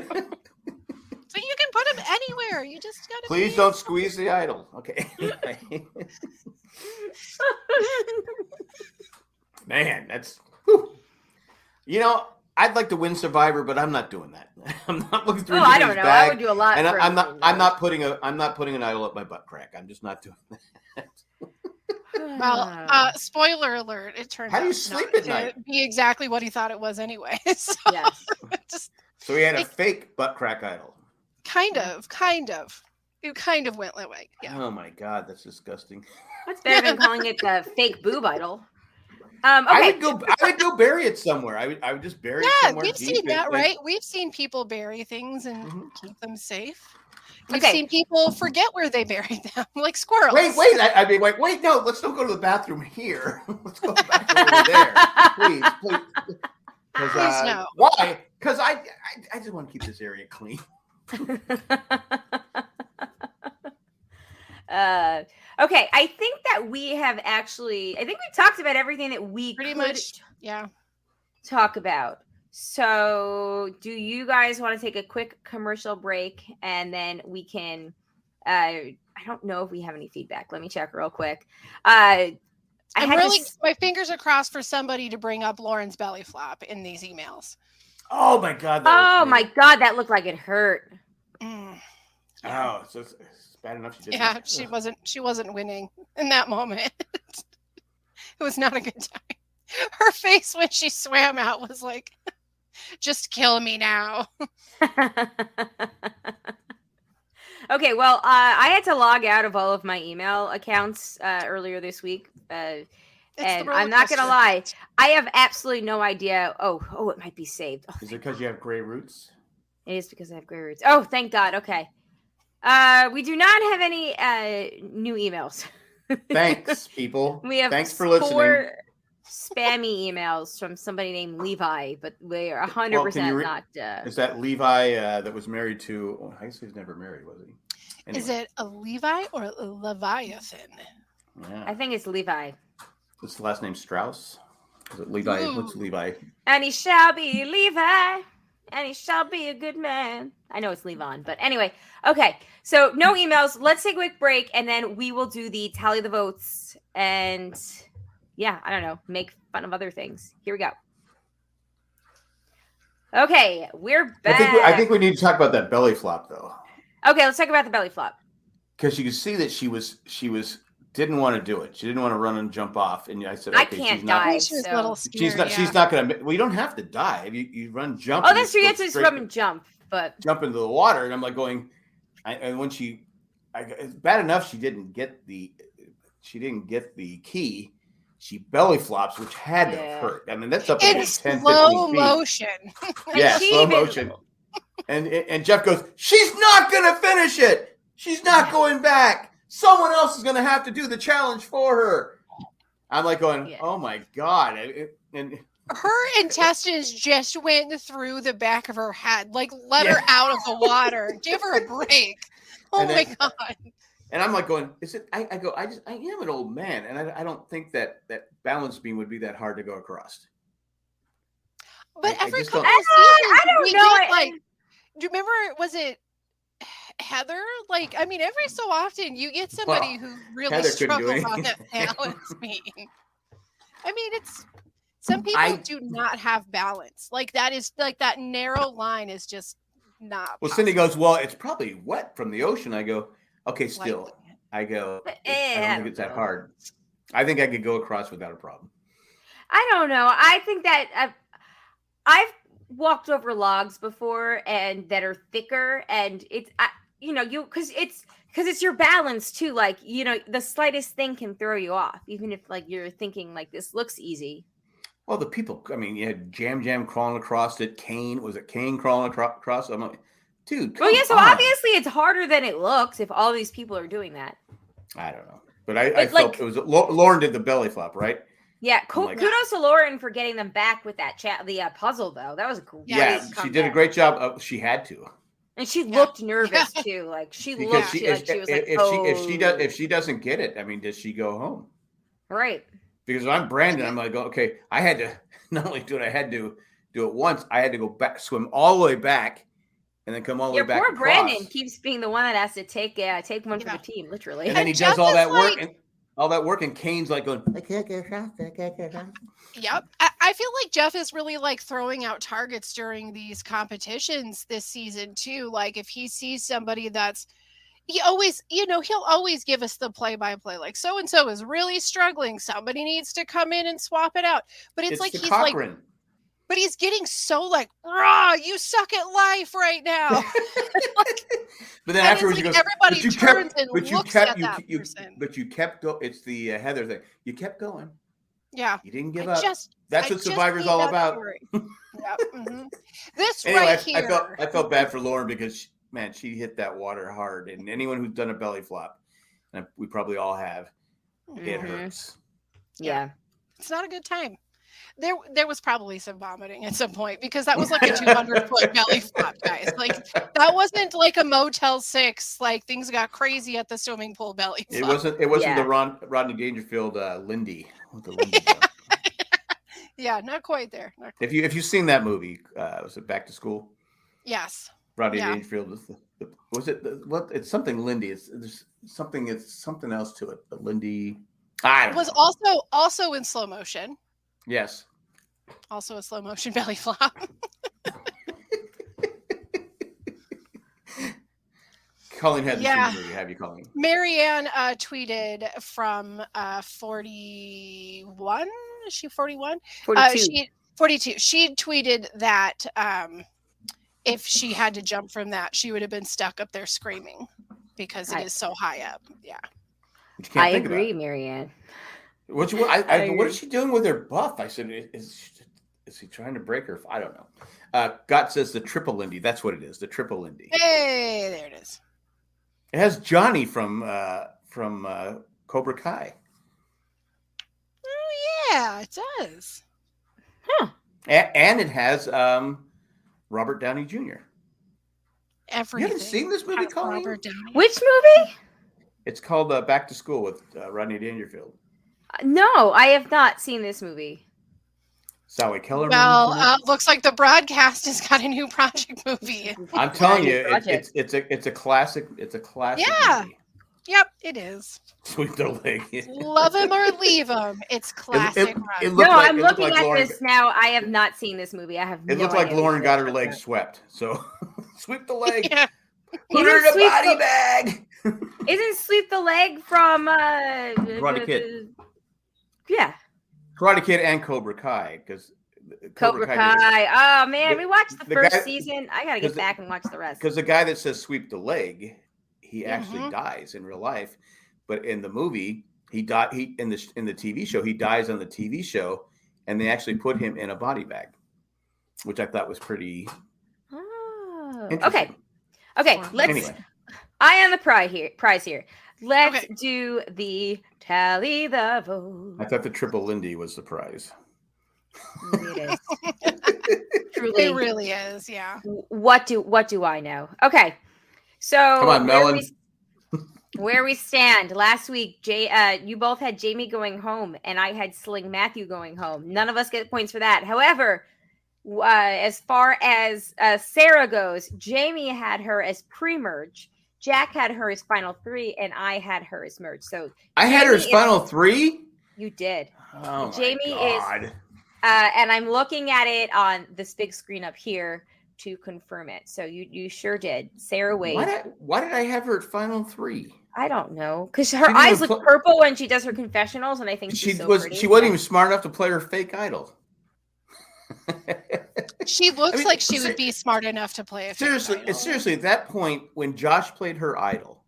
you can put them anywhere. You just gotta. Please don't squeeze the idol. Okay. Man, that's. Whew. You know, I'd like to win Survivor, but I'm not doing that. I'm not looking through. I don't know. Bag, I would do a lot. And I'm not putting an idol up my butt crack. I'm just not doing that. Well, spoiler alert! It turned out how do you sleep at night? To be exactly what he thought it was anyway. So, yes. So he had a fake butt crack idol. Kind of. It kind of went that way. Yeah. Oh my God, that's disgusting. That's better than calling it the fake boob idol. Okay. I would go bury it somewhere. I would just bury it somewhere. Yeah, we've seen that, right? We've seen people bury things and keep them safe. We've seen people forget where they buried them, like squirrels. Wait. Wait. No, let's don't go to the bathroom here. Let's go to the bathroom over there, please. Please no. Why? Because I just want to keep this area clean. Okay, I think that we talked about everything that we pretty could much talk about. So do you guys want to take a quick commercial break and then we can I don't know if we have any feedback. Let me check real quick. My fingers are crossed for somebody to bring up Lauren's belly flop in these emails. Oh my God. My God, that looked like it hurt. Oh, so it's bad enough she did. Yeah, she wasn't winning in that moment. It was not a good time. Her face when she swam out was like, just kill me now. Okay, well, I had to log out of all of my email accounts earlier this week. And I'm not going to lie, I have absolutely no idea. Oh, it might be saved. Oh, is it because you have gray roots? It is because I have gray roots. Oh, thank God. Okay. We do not have any new emails. Thanks, people. We have Thanks for listening. 4 spammy emails from somebody named Levi, but we are 100% not. Is that Levi that was married to? Oh, I guess he was never married, was he? Anyway. Is it a Levi or a Leviathan? Yeah. I think it's Levi. What's the last name? Strauss? Is it Levi? Ooh. What's Levi? And he shall be Levi, and he shall be a good man. I know it's Levon, but anyway. Okay, so no emails. Let's take a quick break, and then we will do the tally the votes and. Yeah, I don't know. Make fun of other things. Here we go. Okay, we're back. I think we need to talk about that belly flop, though. Okay, let's talk about the belly flop. Because you can see that she didn't want to do it. She didn't want to run and jump off. And I said, I can't dive. She's a little scared, she's not going to. Well, you don't have to dive. You run, jump. Oh, that's true. You have to just run and jump, but jump into the water. And I'm like going. And when it's bad enough she didn't get the key. She belly flops, which had to hurt. I mean, that's up to 10, 15 slow motion. Yeah, slow motion. And Jeff goes, she's not going to finish it. She's not going back. Someone else is going to have to do the challenge for her. I'm like going, oh my God. And her intestines just went through the back of her head. Like, let her out of the water. Give her a break. Oh my God. And I'm like going, I am an old man, and I don't think that balance beam would be that hard to go across. But every couple of seasons, I don't know. Like, do you remember, was it Heather? Like, I mean, every so often you get somebody who really struggles on that balance beam. I mean, some people do not have balance. Like, that is, like, that narrow line is just not Well, possible. Cindy goes, well, it's probably wet from the ocean. I go, okay, still, I go, I don't think it's that hard. I think I could go across without a problem. I don't know. I think that I've walked over logs before and that are thicker, and it's, because it's your balance too. Like, the slightest thing can throw you off, even if like you're thinking like this looks easy. Well, the people, I mean, you had Jam crawling across it. Kane crawling across? I'm like, dude, well, yeah, so obviously it's harder than it looks if all these people are doing that. I don't know. But I felt it was Lauren did the belly flop, right? Yeah, kudos to Lauren for getting them back with that puzzle, though. That was great. Yeah, she did a great job. She had to. And she looked nervous, too. Like, she was like, if she doesn't get it, I mean, does she go home? Right. Because I'm Brandon, I'm like, okay, I had to not only do it, I had to do it once. I had to go back, swim all the way back, and then come all the way back. Your poor Brandon keeps being the one that has to take one for the team, literally. And then he does all that work, and Kane's like going, I can't get across. Yep. I feel like Jeff is really like throwing out targets during these competitions this season too. Like if he sees somebody he always, he'll always give us the play-by-play. Like so-and-so is really struggling. Somebody needs to come in and swap it out. But it's like he's Cochran. but he's getting so like, raw, you suck at life right now. But then afterwards he goes, everybody turns and looks at that person. But you kept going. It's the Heather thing. You kept going. Yeah. You didn't give up. That's what Survivor's all about. Yeah. Mm-hmm. This anyway, right here. I felt bad for Lauren because, man, she hit that water hard. And anyone who's done a belly flop, and we probably all have, it hurts. Yeah. It's not a good time. There was probably some vomiting at some point because that was like a 200-foot belly flop, guys. Like that wasn't like a Motel 6. Like things got crazy at the swimming pool belly flop. It wasn't the Rodney Dangerfield Lindy. With the Lindy yeah, not quite there. If you've seen that movie, was it Back to School? Yes. Rodney Dangerfield it's something Lindy. It's something else to it. But Lindy, it was also in slow motion. Yes. Also a slow motion belly flop. Colleen hadn't seen the movie. Have you, Colleen? Marianne tweeted from 41. Is she 41? 42. 42. She tweeted that if she had to jump from that, she would have been stuck up there screaming because it is so high up. Yeah. I agree, Marianne. What is she doing with her buff? I said, is he trying to break her? I don't know. Gott says the triple Lindy. That's what it is. The triple Lindy. Hey, there it is. It has Johnny from Cobra Kai. Oh yeah, it does. Huh. And it has Robert Downey Jr. Everything. You haven't seen this movie, Colleen? Which movie? It's called Back to School with Rodney Dangerfield. No, I have not seen this movie. Sally Kellerman. Well, looks like the broadcast has got a new project movie. I'm telling you, it's a classic. It's a classic. Yeah. Movie. Yep, it is. Sweep the leg. Love him or leave him. It's classic. I'm looking at Lauren, this now. I have not seen this movie. I have. It looked like Lauren got her leg swept. So sweep the leg. Yeah. Put her in a body bag. Isn't Sweep the Leg from Karate Kid? Yeah. Karate Kid and Cobra Kai, because Cobra Kai. Oh man, we watched the first season. I gotta get back and watch the rest. Because the guy that says sweep the leg, he actually dies in real life, but in the movie, he died. In the TV show, he dies on the TV show, and they actually put him in a body bag, which I thought was pretty. Oh, okay. Let's. Eye on the prize here. Let's do the tally the vote. I thought the triple Lindy was the prize. It is. Truly, it really is. Yeah. What do I know? Okay, so come on, Melon. Where we stand last week, you both had Jamie going home, and I had Sling Matthew going home. None of us get points for that. However, as far as Sarah goes, Jamie had her as pre-merge. Jack had her as final 3, and I had her as merge. So I had her as final 3. You did. Oh, Jamie God. is, and I'm looking at it on this big screen up here to confirm it. So you sure did. Sarah Wade. Why did I have her at final 3? I don't know, because her eyes look purple when she does her confessionals, and I think she wasn't even smart enough to play her fake idol. She looks like she would be smart enough to play a seriously. At that point, when Josh played her idol,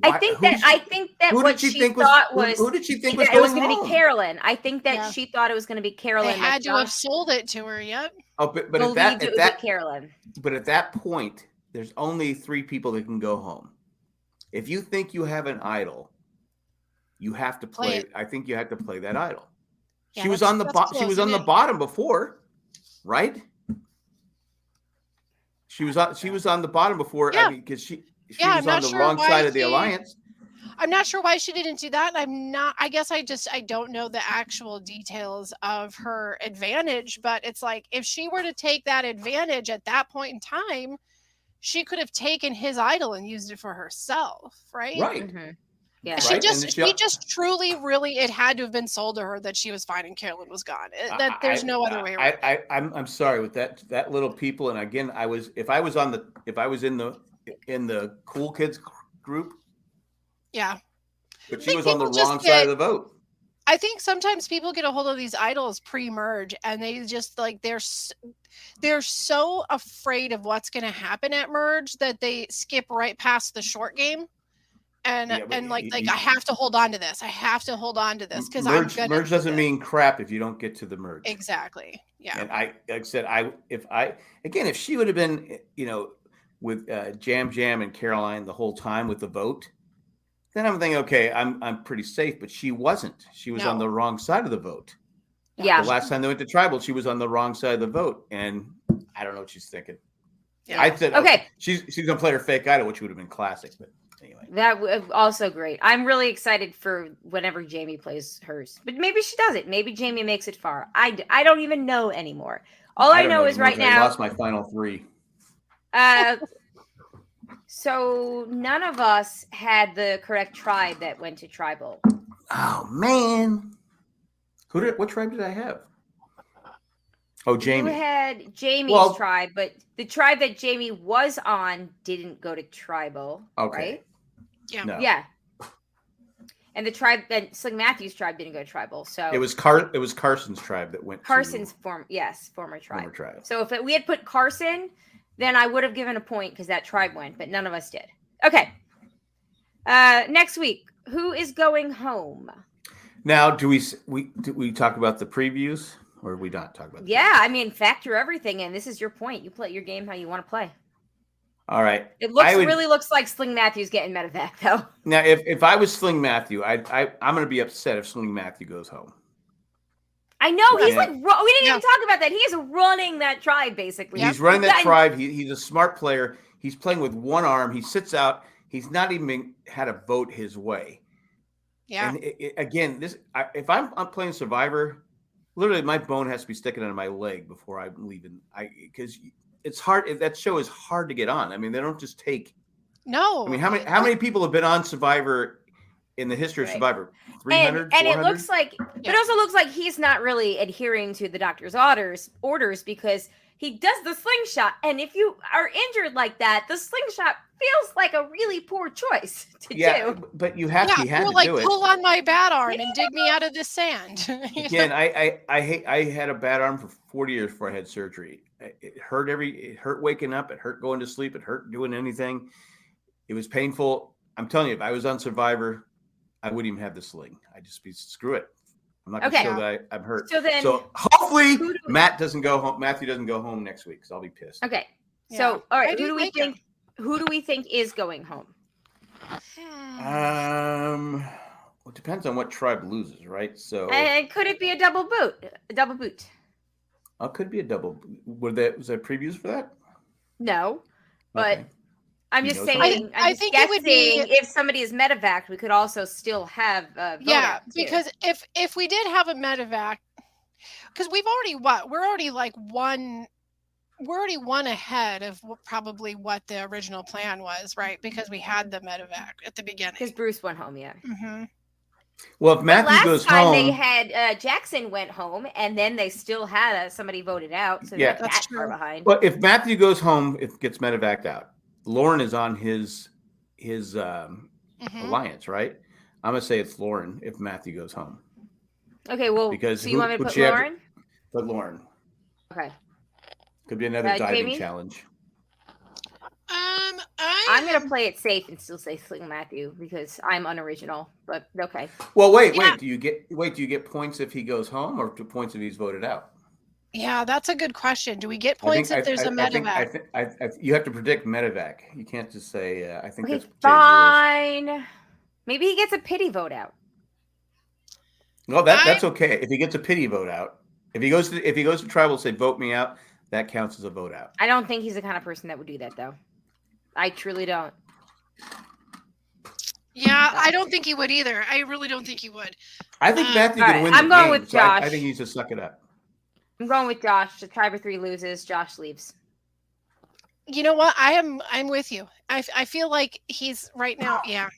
I think that what she thought was who did she think was going to be Carolyn? I think that she thought it was going to be Carolyn. They had to have sold it to her. Yep. Oh, but at that Carolyn. But at that point, there's only 3 people that can go home. If you think you have an idol, you have to play it. I think you have to play that idol. Yeah, she was on the bottom before, right? She was on the bottom before. Yeah. I mean, because she was on the wrong side of the alliance. I'm not sure why she didn't do that. I guess I don't know the actual details of her advantage, but it's like if she were to take that advantage at that point in time, she could have taken his idol and used it for herself, right? Right. Mm-hmm. Yeah. She Right? just truly, really, it had to have been sold to her that she was fine and Carolyn was gone. That there's no other way around. I'm sorry with that little people. And again, if I was in the cool kids group. Yeah. But she was on the wrong side of the vote. I think sometimes people get a hold of these idols pre-merge and they just like they're so afraid of what's going to happen at merge that they skip right past the short game and I have to hold on to this. I have to hold on to this because merge doesn't mean crap if you don't get to the merge. Exactly. Yeah. And like I said, if she would have been with Jam and Caroline the whole time with the vote. Then I'm thinking, okay, I'm pretty safe, but she wasn't. She was on the wrong side of the vote. Yeah. The last time they went to tribal, she was on the wrong side of the vote, and I don't know what she's thinking. Yeah. I said, okay, she's gonna play her fake idol, which would have been classic. But anyway, that was also great. I'm really excited for whenever Jamie plays hers, but maybe she does it. Maybe Jamie makes it far. I don't even know anymore. All I know is right now I lost my final 3. So none of us had the correct tribe that went to tribal. Oh man, what tribe did I have? Oh, Jamie. You had Jamie's tribe, but the tribe that Jamie was on didn't go to tribal. Okay. Right? Yeah. No. Yeah. And the tribe that Sling Matthews' tribe didn't go to tribal. So it was Carson's tribe that went. Carson's former tribe. So if we had put Carson, then I would have given a point because that tribe went, but none of us did. Okay. Next week, who is going home? Now, do we talk about the previews, or do we not talk about? Yeah, I mean, factor everything in. This is your point. You play your game how you want to play. All right. It really looks like Sling Matthews getting medevac though. Now, if I was Sling Matthew, I'm going to be upset if Sling Matthew goes home. I know he's we didn't even talk about that. He is running that tribe basically. He's running that tribe. He's a smart player. He's playing with one arm. He sits out. He's not even had a vote his way. Yeah. And again, if I'm playing Survivor, literally my bone has to be sticking out of my leg before I'm leaving. Because it's hard. That show is hard to get on. I mean, they don't just take. No. I mean, how many people have been on Survivor in the history of Survivor? 300, and it looks like it also looks like he's not really adhering to the doctor's orders because he does the slingshot, and if you are injured like that, the slingshot feels like a really poor choice to do. But you have to do it. Pull on my bad arm and dig me out of the sand. Again, I had a bad arm for 40 years before I had surgery. It hurt waking up, it hurt going to sleep, it hurt doing anything. It was painful. I'm telling you, if I was on Survivor, I wouldn't even have the sling. I'd just be screw it. I'm not going to show that I'm hurt. So hopefully Matthew doesn't go home next week because I'll be pissed. Okay. Yeah. So all right, who do we think is going home? It depends on what tribe loses, right? So could it be a double boot? Oh, could be a double. Was there previews for that? No, but. Okay. I'm just saying. I think it would be if somebody is medevac, we could also still have. Because if we did have a medevac, because we're already one ahead of probably what the original plan was, right? Because we had the medevac at the beginning. Because Bruce went home, yeah. Mm-hmm. Well, if Matthew goes home, they had Jackson went home, and then they still had somebody voted out. So that's that far behind. Well, if Matthew goes home, it gets medevaced out. Lauren is on his alliance, right? I'm gonna say it's Lauren if Matthew goes home. Okay, well, so you want me to put Lauren? Put Lauren. Okay. Could be another diving challenge. I'm gonna play it safe and still say Sling Matthew because I'm unoriginal. But okay. Well, wait. Do you get points if he goes home, or 2 points if he's voted out? Yeah, that's a good question. Do we get points if there's a medevac? You have to predict medevac. You can't just say, I think that's fine. Maybe he gets a pity vote out. No, that's okay. If he gets a pity vote out, if he goes to tribal, say vote me out, that counts as a vote out. I don't think he's the kind of person that would do that, though. I truly don't. Yeah, I don't think he would either. I really don't think he would. I think Matthew can win the game. I'm going with Josh. I think he needs to suck it up. I'm going with Josh. The Tribe of 3 loses. Josh leaves. You know what? I'm with you. I feel like he's right now. Yeah.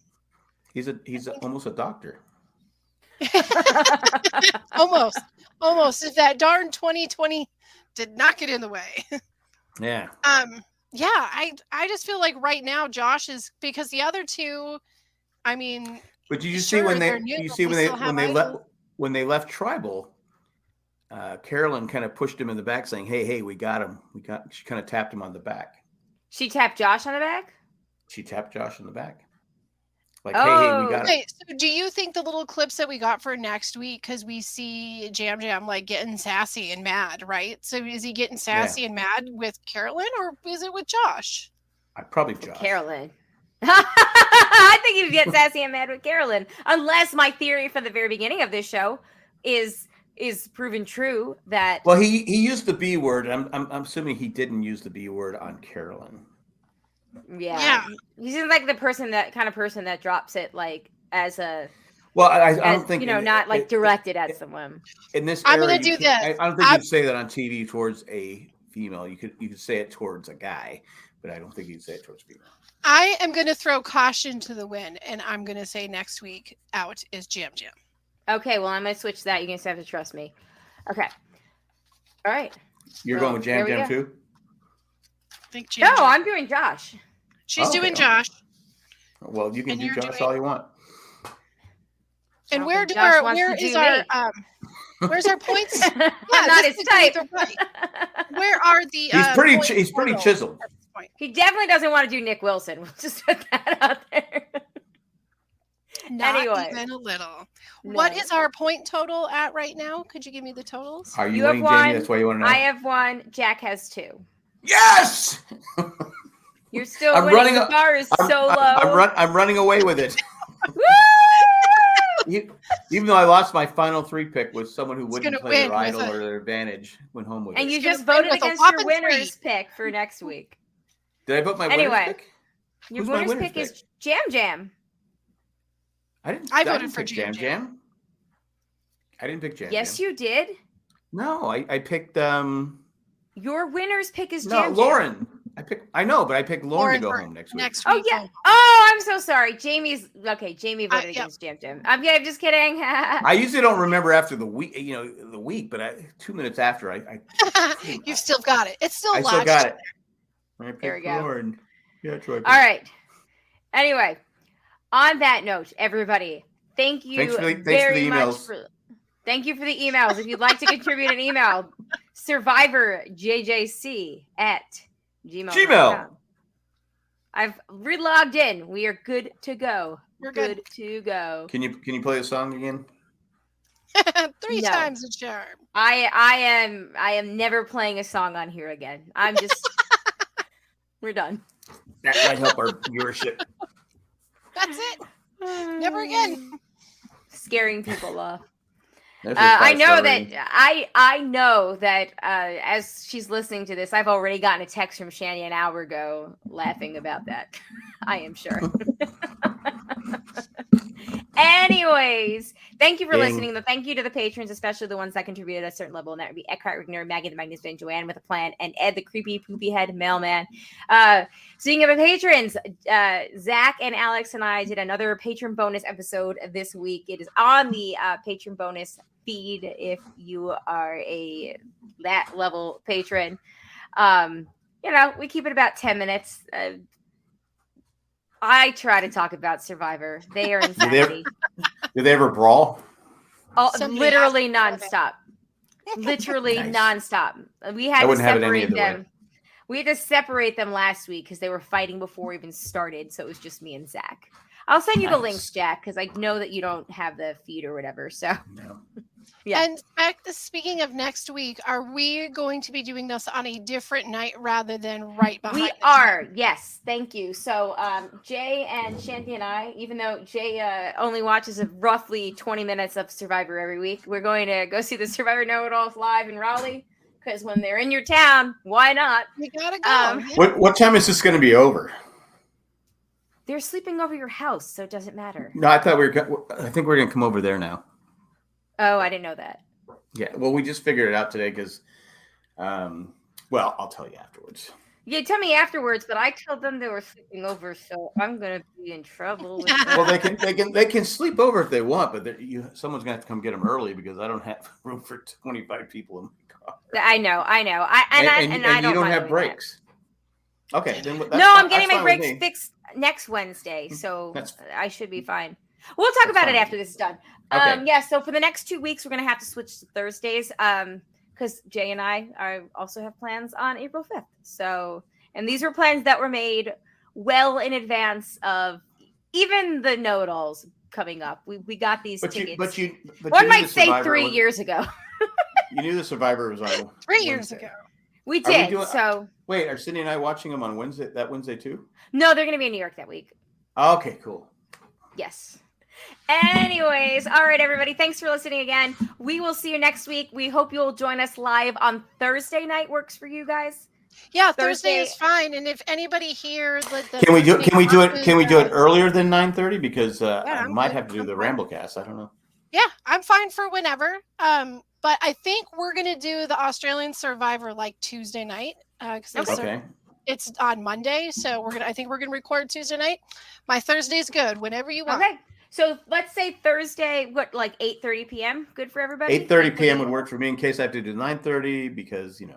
He's almost a doctor. Almost. If that darn 2020 did not get in the way. Yeah. Yeah, I just feel like right now Josh is, because the other two, I mean, but did you sure, see when they left Tribal, Carolyn kind of pushed him in the back saying, hey, we got him. She kind of tapped him on the back. She tapped Josh on the back? She tapped Josh on the back. Like, hey, we got it. Okay, so do you think the little clips that we got for next week, because we see Jam like getting sassy and mad, right? So is he getting sassy and mad with Carolyn, or is it with Josh? Probably Josh. Carolyn. I think he'd get sassy and mad with Carolyn, unless my theory from the very beginning of this show is proven true. That well, he used the B word. I'm assuming he didn't use the B word on Carolyn. Yeah. He seems like the kind of person that drops it like as a. Well, I don't think not like directed at someone. In this, I'm going to do this. I don't think you'd say that on TV towards a female. You could say it towards a guy, but I don't think you'd say it towards female. I am going to throw caution to the wind, and I'm going to say next week out is Jam. Okay, well, I'm going to switch that. You're going to have to trust me. Okay. All right. You're going with Jam too? I think Jam. No, I'm doing Josh. She's doing Josh. Well, you can do Josh all you want. And where's our points? Yeah, I'm not his type. Right. Where are the? He's pretty chiseled. He definitely doesn't want to do Nick Wilson. We'll just put that out there. Not even a little. No. What is our point total at right now? Could you give me the totals? Are you winning, Jamie? That's why you want to know. I have 1. Jack has 2. Yes. You're still winning. The bar is so low. I'm running away with it. Even though I lost my final 3 pick with someone who wouldn't play their idol or their advantage, went home with it. And you just voted against your winner's pick for next week. Did I vote my winner's pick? Your winner's pick is Jam. I voted for Jam. I didn't pick Jam. Yes, you did. No, I picked. Your winner's pick is Jam. No, Lauren. I know, but I picked Lauren to go home next week. Oh yeah. Oh, I'm so sorry. Jamie voted against Jam. I'm just kidding. I usually don't remember after the week, but 2 minutes after I You've still got it. It's still I lodged. still got it. There we go. Lauren. Yeah, Troy. All right. Anyway, on that note, everybody, thank you very much. Thank you for the emails. If you'd like to contribute an email, SurvivorJJC@gmail.com. I've relogged in. We are good to go. We're good to go. Can you play the song again? 3 times a charm. I am never playing a song on here again. I'm just we're done. That might help our viewership. That's it. Never again. Scaring people off. I know that as she's listening to this, I've already gotten a text from Shani an hour ago laughing about that. I am sure. Anyways, thank you for listening. Thank you to the patrons, especially the ones that contributed at a certain level. And that would be Eckhart Rigner, Maggie the Magnificent, Joanne with a Plan, and Ed the Creepy Poopy Head Mailman. Speaking of the patrons, Zach and Alex and I did another patron bonus episode this week. It is on the patron bonus feed if you are that level patron. We keep it about 10 minutes. I try to talk about Survivor. They are insanity. Did they ever brawl? Oh, literally nonstop. Literally nonstop. We had to separate them. We had to separate them last week because they were fighting before we even started. So it was just me and Zach. I'll send you the links, Jack, because I know that you don't have the feed or whatever. So, yeah. And speaking of next week, are we going to be doing this on a different night rather than right behind? We are. Yes. Thank you. So, Jay and Shanti and I, even though Jay only watches roughly 20 minutes of Survivor every week, we're going to go see the Survivor Know-It-Alls live in Raleigh. Because when they're in your town, why not? You gotta go. What time is this going to be over? They're sleeping over your house, so it doesn't matter. No, I think we're going to come over there now. Oh, I didn't know that. Yeah, well, we just figured it out today because, I'll tell you afterwards. You tell me afterwards, but I told them they were sleeping over, so I'm gonna be in trouble. With well, they can sleep over if they want, but someone's gonna have to come get them early because I don't have room for 25 people in my car. I know. And I you don't have doing breaks. That. Okay, then that's no, fine. I'm getting my breaks fixed next Wednesday, so I should be fine. We'll talk about it after this is done. Okay. Yeah. So for the next 2 weeks, we're gonna have to switch to Thursdays. Because Jay and I also have plans on April 5th. So, and these were plans that were made well in advance of even the know-it-alls coming up. We got these tickets. One might say 3 years ago. You knew the Survivor was on 3 years ago. We did. Wait, are Sydney and I watching them on Wednesday? That Wednesday too? No, they're going to be in New York that week. Okay, cool. Yes. Anyways, all right, everybody. Thanks for listening again. We will see you next week. We hope you'll join us live on Thursday night. Works for you guys? Yeah, Thursday is fine. And if anybody here, can we do it earlier than 9:30? Because I might have to do the Ramblecast. I don't know. Yeah, I'm fine for whenever. But I think we're gonna do the Australian Survivor like Tuesday night. Okay. It's on Monday, so I think we're gonna record Tuesday night. My Thursday's good. Whenever you want. Okay. So let's say Thursday, like 8:30 p.m. Good for everybody? 8:30 p.m. would work for me in case I have to do 9:30 because, Yep.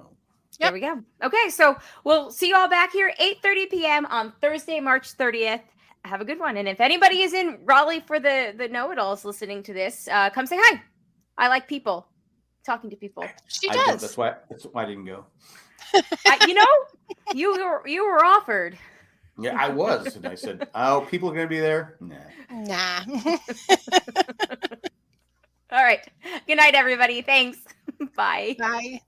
There we go. Okay, so we'll see you all back here 8:30 p.m. on Thursday, March 30th. Have a good one. And if anybody is in Raleigh for the know-it-alls listening to this, come say hi. I like people. Talking to people. She does. That's why I didn't go. You were offered. Yeah, I was. And I said, oh, people are going to be there? Nah. All right. Good night, everybody. Thanks. Bye. Bye.